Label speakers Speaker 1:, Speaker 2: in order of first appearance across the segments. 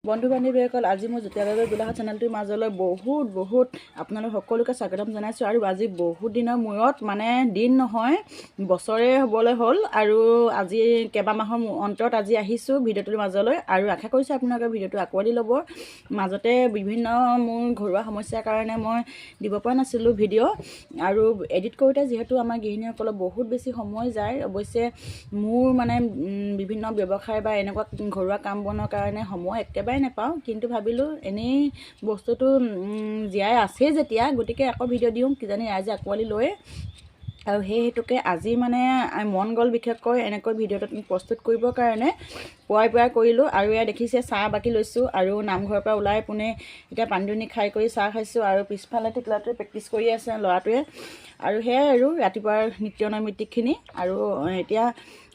Speaker 1: বন্ধু বান্ধৱীসকল আজি মই জ্যোতিবাবু গোলাঘাট চেনেলটোৰ মাজলৈ বহুত আপোনালোক সকলোকে স্বাগতম জনাইছোঁ। আৰু আজি বহুত দিনৰ মূৰত মানে দিন নহয় বছৰে হ'বলৈ হ'ল আৰু আজি কেইবামাহৰ অন্তৰত আজি আহিছোঁ ভিডিঅ'টোৰ মাজলৈ আৰু আশা কৰিছোঁ আপোনালোকে ভিডিঅ'টো আঁকোৱালি ল'ব। মাজতে বিভিন্ন মোৰ ঘৰুৱা সমস্যাৰ কাৰণে মই দিব পৰা নাছিলোঁ ভিডিঅ' আৰু এডিট কৰোঁতে যিহেতু আমাৰ গৃহিণীসকলৰ বহুত বেছি সময় যায়। অৱশ্যে মোৰ মানে বিভিন্ন ব্যৱসায় বা এনেকুৱা ঘৰুৱা কাম বনৰ কাৰণে সময় একেবাৰে নাপাওঁ, কিন্তু ভাবিলোঁ এনেই বস্তুটো জীয়াই আছে যেতিয়া গতিকে আকৌ ভিডিঅ' দিওঁ, কিজানি ৰাইজে আঁকোৱালি লয়। আৰু সেই হেতুকে আজি মানে মন গ'ল বিশেষকৈ এনেকৈ ভিডিঅ'টো প্ৰস্তুত কৰিবৰ কাৰণে পুৱাই কৰিলোঁ। আৰু এয়া দেখিছে চাহ বাকি লৈছোঁ আৰু নামঘৰৰ পৰা ওলাই পোনে এতিয়া পানী দুনি খাই কৰি চাহ খাইছোঁ আৰু পিছফালে টিকলাটোৱে প্ৰেক্টিছ কৰি আছে ল'ৰাটোৱে। আৰু সেয়াই আৰু ৰাতিপুৱাৰ নিত্য নৈমিত্তিকখিনি আৰু এতিয়া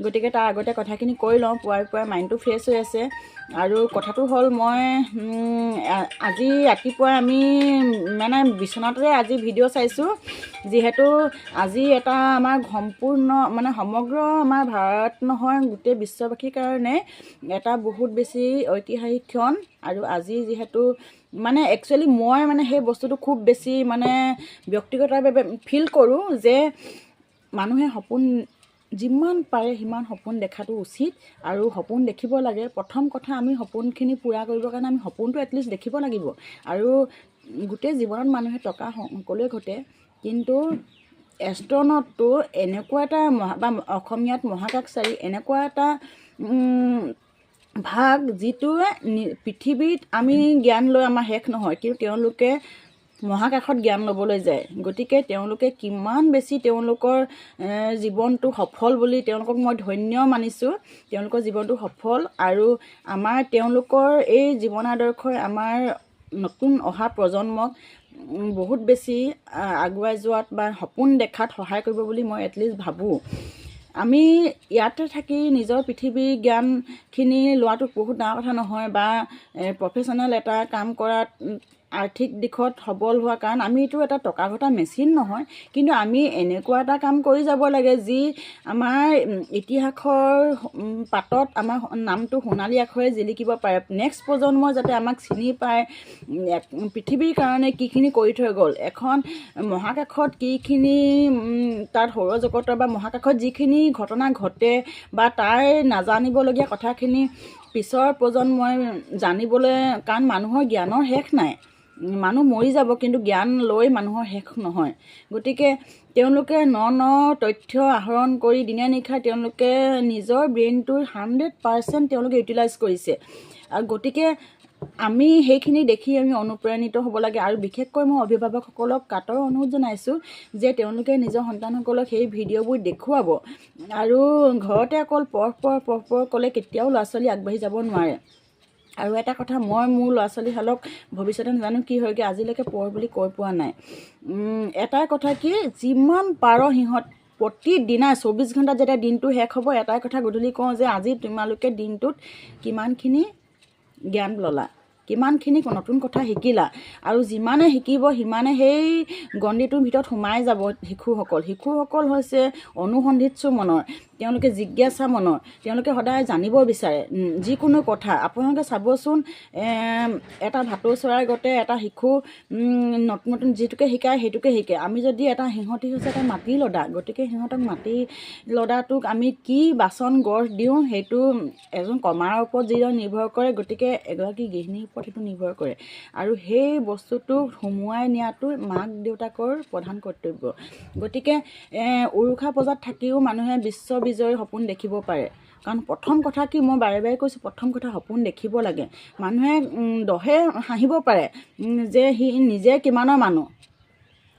Speaker 1: গতিকে তাৰ আগতে কথাখিনি কৈ লওঁ। পুৱাই মাইণ্ডটো ফ্ৰেছ হৈ আছে। আৰু কথাটো হ'ল মই আজি ৰাতিপুৱা আমি মানে বিচনাটোৰে আজি ভিডিঅ' চাইছোঁ, যিহেতু আজি এটা আমাৰ সম্পূৰ্ণ মানে সমগ্ৰ আমাৰ ভাৰত নহয় গোটেই বিশ্ববাসীৰ কাৰণে এটা বহুত বেছি ঐতিহাসিক ক্ষণ। আৰু আজি যিহেতু মানে একচুৱেলি মই মানে সেই বস্তুটো খুব বেছি মানে ব্যক্তিগতভাৱে ফিল কৰোঁ যে মানুহে সপোন যিমান পাৰে সিমান সপোন দেখাটো উচিত আৰু সপোন দেখিব লাগে। প্ৰথম কথা আমি সপোনখিনি পূৰা কৰিবৰ কাৰণে আমি সপোনটো এটলিষ্ট দেখিব লাগিব। আৰু গোটেই জীৱনত মানুহে টকা সকলোৱে ঘটে, কিন্তু এষ্ট্ৰনটটো এনেকুৱা এটা বা অসমীয়াত মহাকাশচাৰী এনেকুৱা এটা ভাগ যিটোৱে পৃথিৱীত আমি জ্ঞান লৈ আমাৰ শেষ নহয়, কিন্তু তেওঁলোকে মহাকাশত জ্ঞান ল'বলৈ যায়। গতিকে তেওঁলোকে কিমান বেছি তেওঁলোকৰ জীৱনটো সফল বুলি তেওঁলোকক মই ধন্য মানিছোঁ। তেওঁলোকৰ জীৱনটো সফল আৰু আমাৰ তেওঁলোকৰ এই জীৱন আদৰ্শই আমাৰ নতুন অহা প্ৰজন্মক বহুত বেছি আগুৱাই যোৱাত বা সপোন দেখাত সহায় কৰিব বুলি মই এটলিষ্ট ভাবোঁ। আমি ইয়াতে থাকি নিজৰ পৃথিৱীৰ জ্ঞানখিনি লোৱাটো বহুত ডাঙৰ কথা নহয়, বা প্ৰফেশ্যনেল এটা কাম কৰাত আৰ্থিক দিশত সবল হোৱা, কাৰণ আমিতো এটা টকা ঘটা মেচিন নহয়, কিন্তু আমি এনেকুৱা এটা কাম কৰি যাব লাগে যি আমাৰ ইতিহাসৰ পাতত আমাৰ নামটো সোণালী আখৰে জিলিকিব পাৰে। নেক্সট প্ৰজন্মই যাতে আমাক চিনি পায়, পৃথিৱীৰ কাৰণে কিখিনি কৰি থৈ গ'ল, এখন মহাকাশত কিখিনি তাত সৌৰজগতৰ বা মহাকাশত যিখিনি ঘটনা ঘটে বা তাৰ নাজানিবলগীয়া কথাখিনি পিছৰ প্ৰজন্মই জানিবলৈ, কাৰণ মানুহৰ জ্ঞানৰ শেষ নাই। মানুহ মৰি যাব কিন্তু জ্ঞান লৈ মানুহৰ শেষ নহয়। গতিকে তেওঁলোকে ন তথ্য আহৰণ কৰি দিনে নিশাই তেওঁলোকে নিজৰ ব্ৰেইনটোৰ 100% তেওঁলোকে ইউটিলাইজ কৰিছে। আৰু গতিকে আমি সেইখিনি দেখি আমি অনুপ্ৰাণিত হ'ব লাগে। আৰু বিশেষকৈ মই অভিভাৱকসকলক কাটৰ অনুৰোধ জনাইছোঁ যে তেওঁলোকে নিজৰ সন্তানসকলক সেই ভিডিঅ'বোৰ দেখুৱাব। আৰু ঘৰতে অকল পঢ় ক'লে কেতিয়াও ল'ৰা ছোৱালী আগবাঢ়ি যাব নোৱাৰে। আৰু এটা কথা, মই মোৰ ল'ৰা ছোৱালীহালক ভৱিষ্যতে নাজানো কি হয়গৈ, আজিলৈকে পঢ় বুলি কৈ পোৱা নাই। এটাই কথা কি, যিমান পাৰ সিহঁত প্ৰতিদিনাই 24 ঘণ্টাত যেতিয়া দিনটো শেষ হ'ব, এটাই কথা গধূলি কওঁ যে আজি তোমালোকে দিনটোত কিমানখিনি জ্ঞান ল'লা, কিমানখিনি নতুন কথা শিকিলা। আৰু যিমানে শিকিব সিমানে সেই গণ্ডিটোৰ ভিতৰত সোমাই যাব শিশুসকল হৈছে অনুসন্ধিৎসু মনৰ, তেওঁলোকে জিজ্ঞাসা মনৰ, তেওঁলোকে সদায় জানিব বিচাৰে যিকোনো কথা। আপোনালোকে চাবচোন, এটা ভাটৌ চৰাইৰ গতে এটা শিশু নতুন যিটোকে শিকায় সেইটোকে শিকে। আমি যদি সিহঁতি হৈছে এটা মাটি লদা, গতিকে সিহঁতক মাটি লদাটোক আমি কি বাচন গঢ় দিওঁ সেইটো এজন কমাৰৰ ওপৰত যিদৰে নিৰ্ভৰ কৰে, গতিকে এগৰাকী গৃহিণীৰ ওপৰত সেইটো নিৰ্ভৰ কৰে। আৰু সেই বস্তুটো সোমোৱাই নিয়াটো মাক দেউতাকৰ প্ৰধান কৰ্তব্য। গতিকে উৰুষা পূজাত থাকিও মানুহে বিশ্ববিজয়ী সপোন দেখিব পাৰে। কাৰণ প্ৰথম কথা কি, মই বাৰে কৈছোঁ, প্ৰথম কথা সপোন দেখিব লাগে। মানুহে দহে হাঁহিব পাৰে যে সি নিজে কিমানৰ মানুহ,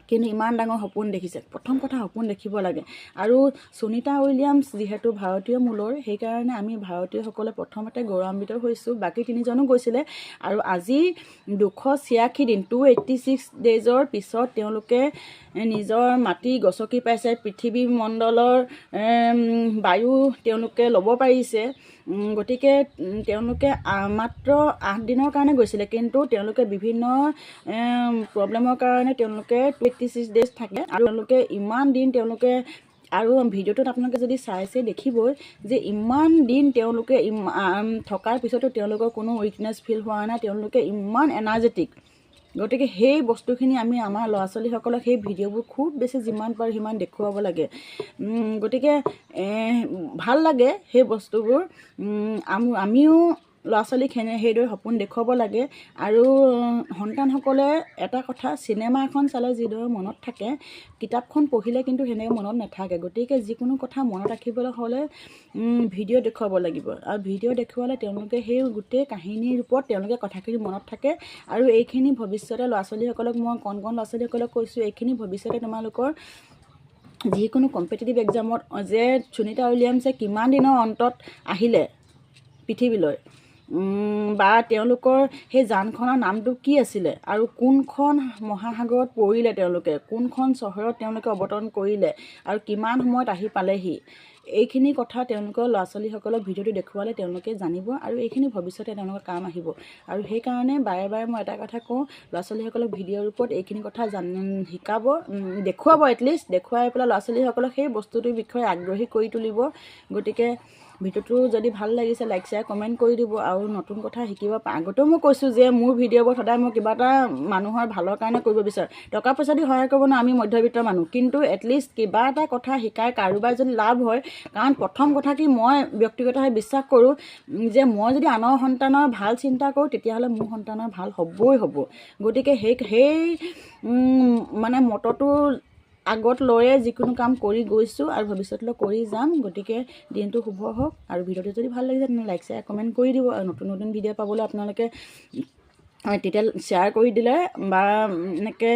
Speaker 1: কিন্তু ইমান ডাঙৰ সপোন দেখিছে। প্ৰথম কথা সপোন দেখিব লাগে। আৰু সুনিতা উইলিয়ামছ যিহেতু ভাৰতীয় মূলৰ, সেইকাৰণে আমি ভাৰতীয়সকলে প্ৰথমতে গৌৰৱান্বিত হৈছোঁ। বাকী তিনিজনো গৈছিলে। আৰু আজি 286 দিন 286 ডেইজৰ পিছত তেওঁলোকে নিজৰ মাটি গছকি পাইছে, পৃথিৱী মণ্ডলৰ বায়ু তেওঁলোকে ল'ব পাৰিছে। গতিকে তেওঁলোকে মাত্ৰ 8 দিনৰ কাৰণে গৈছিলে, কিন্তু তেওঁলোকে বিভিন্ন প্ৰব্লেমৰ কাৰণে তেওঁলোকে 286 ডেইজ থাকে। আৰু তেওঁলোকে ইমান দিন তেওঁলোকে আৰু ভিডিঅ'টোত আপোনালোকে যদি চাইছে দেখিবই যে ইমান দিন তেওঁলোকে থকাৰ পিছতো তেওঁলোকৰ কোনো উইকনেছ ফিল হোৱা নাই, তেওঁলোকে ইমান এনাৰ্জেটিক। গতিকে সেই বস্তুখিনি আমি আমাৰ ল'ৰা ছোৱালীসকলক সেই ভিডিঅ'বোৰ খুব বেছি যিমান পাৰোঁ সিমান দেখুৱাব লাগে। গতিকে ভাল লাগে সেই বস্তুবোৰ। আমিও ল'ৰা ছোৱালীক সেইদৰে সপোন দেখুৱাব লাগে। আৰু সন্তানসকলে এটা কথা, চিনেমা এখন চালে যিদৰে মনত থাকে, কিতাপখন পঢ়িলে কিন্তু সেনেকৈ মনত নাথাকে। গতিকে যিকোনো কথা মনত ৰাখিবলৈ হ'লে ভিডিঅ' দেখুৱাব লাগিব। আৰু ভিডিঅ' দেখুৱালে তেওঁলোকে সেই গোটেই কাহিনীৰ ওপৰত তেওঁলোকে কথাখিনি মনত থাকে। আৰু এইখিনি ভৱিষ্যতে ল'ৰা ছোৱালীসকলক মই কণ ল'ৰা ছোৱালীসকলক কৈছোঁ, এইখিনি ভৱিষ্যতে তোমালোকৰ যিকোনো কম্পিটিটিভ এক্সামত যে সুনিতা উইলিয়ামছে কিমান দিনৰ অন্তত আহিলে পৃথিৱীলৈ, বা তেওঁলোকৰ সেই যানখনৰ নামটো কি আছিলে, আৰু কোনখন মহাসাগৰত পৰিলে তেওঁলোকে, কোনখন চহৰত তেওঁলোকে অৱতৰণ কৰিলে, আৰু কিমান সময়ত আহি পালেহি, এইখিনি কথা তেওঁলোকৰ ল'ৰা ছোৱালীসকলক ভিডিঅ'টো দেখুৱালে তেওঁলোকে জানিব। আৰু এইখিনি ভৱিষ্যতে তেওঁলোকৰ কাম আহিব। আৰু সেইকাৰণে বাৰে বাৰে মই এটা কথা কওঁ, ল'ৰা ছোৱালীসকলক ভিডিঅ'ৰ ওপৰত এইখিনি কথা শিকাব, দেখুৱাব, এটলিষ্ট দেখুৱাই পেলাই ল'ৰা ছোৱালীসকলক সেই বস্তুটোৰ বিষয়ে আগ্ৰহী কৰি তুলিব। গতিকে ভিডিঅ'টো যদি ভাল লাগিছে লাইক শ্বেয়াৰ কমেণ্ট কৰি দিব। আৰু নতুন কথা শিকিব আগতেও মই কৈছোঁ যে মোৰ ভিডিঅ'বোৰ সদায় মই কিবা এটা মানুহৰ ভালৰ কাৰণে কৰিব বিচাৰোঁ। টকা পইচা দি সহায় কৰিব নোৱাৰোঁ, আমি মধ্যবিত্ত মানুহ, কিন্তু এটলিষ্ট কিবা এটা কথা শিকাই কাৰোবাৰ যদি লাভ হয়। কাৰণ প্ৰথম কথা কি, মই ব্যক্তিগতভাৱে বিশ্বাস কৰোঁ যে মই যদি আনৰ সন্তানৰ ভাল চিন্তা কৰোঁ তেতিয়াহ'লে মোৰ সন্তানৰ ভাল হ'বই হ'ব। গতিকে সেই মানে মতটো আগত লৈয়ে যিকোনো কাম কৰি গৈছোঁ আৰু ভৱিষ্যতলৈ কৰি যাম। গতিকে দিনটো শুভ হওক। আৰু ভিডিঅ'টো যদি ভাল লাগিছে তেনে লাইক শ্বেয়াৰ কমেণ্ট কৰি দিব। আৰু নতুন নতুন ভিডিঅ' পাবলৈ আপোনালোকে তেতিয়া শ্বেয়াৰ কৰি দিলে বা এনেকৈ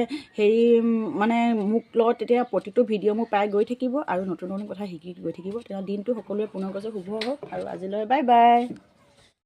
Speaker 1: মানে মোক লগত তেতিয়া প্ৰতিটো ভিডিঅ' মোৰ পাই গৈ থাকিব আৰু নতুন নতুন কথা শিকি গৈ থাকিব। তেতিয়া দিনটো সকলোৱে পুনৰ কৈছে শুভ হওক। আৰু আজিলৈ বাই বাই।